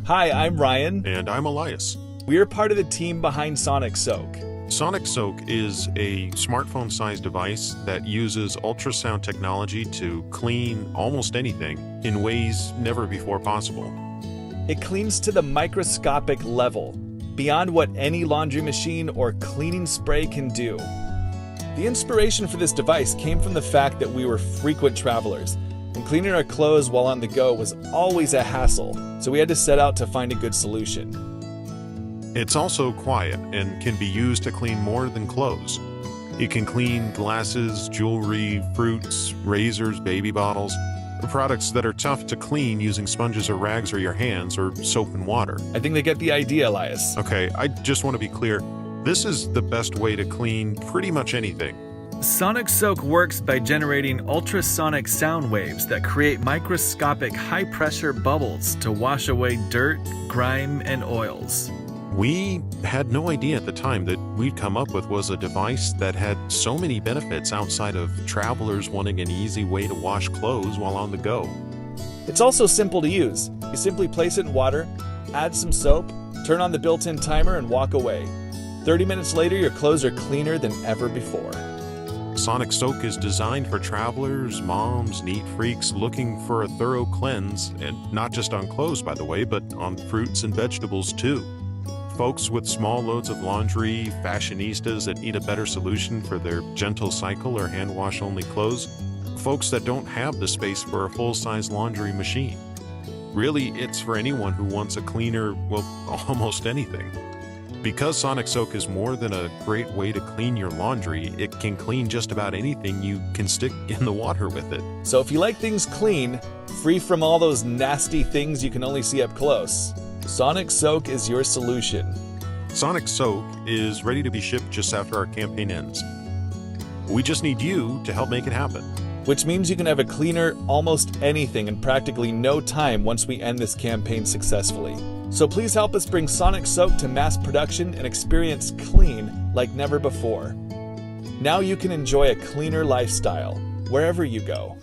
Hi, I'm Ryan. And I'm Elias. We're part of the team behind Sonic Soak. Sonic Soak is a smartphone-sized device that uses ultrasound technology to clean almost anything in ways never before possible. It cleans to the microscopic level, beyond what any laundry machine or cleaning spray can do. The inspiration for this device came from the fact that we were frequent travelers, and cleaning our clothes while on the go was always a hassle, so we had to set out to find a good solution. It's also quiet and can be used to clean more than clothes. It can clean glasses, jewelry, fruits, razors, baby bottles, products that are tough to clean using sponges or rags or your hands or soap and water. I think they get the idea, Elias. Okay, I just want to be clear. This is the best way to clean pretty much anything. Sonic Soak works by generating ultrasonic sound waves that create microscopic high-pressure bubbles to wash away dirt, grime, and oils. We had no idea at the time that we'd come up with was a device that had so many benefits outside of travelers wanting an easy way to wash clothes while on the go. It's also simple to use. You simply place it in water, add some soap, turn on the built-in timer, and walk away. 30 minutes later, your clothes are cleaner than ever before. Sonic Soak is designed for travelers, moms, neat freaks looking for a thorough cleanse, and not just on clothes, by the way, but on fruits and vegetables too. Folks with small loads of laundry, fashionistas that need a better solution for their gentle cycle or hand wash only clothes, folks that don't have the space for a full-size laundry machine. Really, it's for anyone who wants a cleaner, well, almost anything. Because Sonic Soak is more than a great way to clean your laundry, it can clean just about anything you can stick in the water with it. So if you like things clean, free from all those nasty things you can only see up close, Sonic Soak is your solution. Sonic Soak is ready to be shipped just after our campaign ends. We just need you to help make it happen. Which means you can have a cleaner almost anything in practically no time once we end this campaign successfully. So please help us bring Sonic Soak to mass production and experience clean like never before. Now you can enjoy a cleaner lifestyle wherever you go.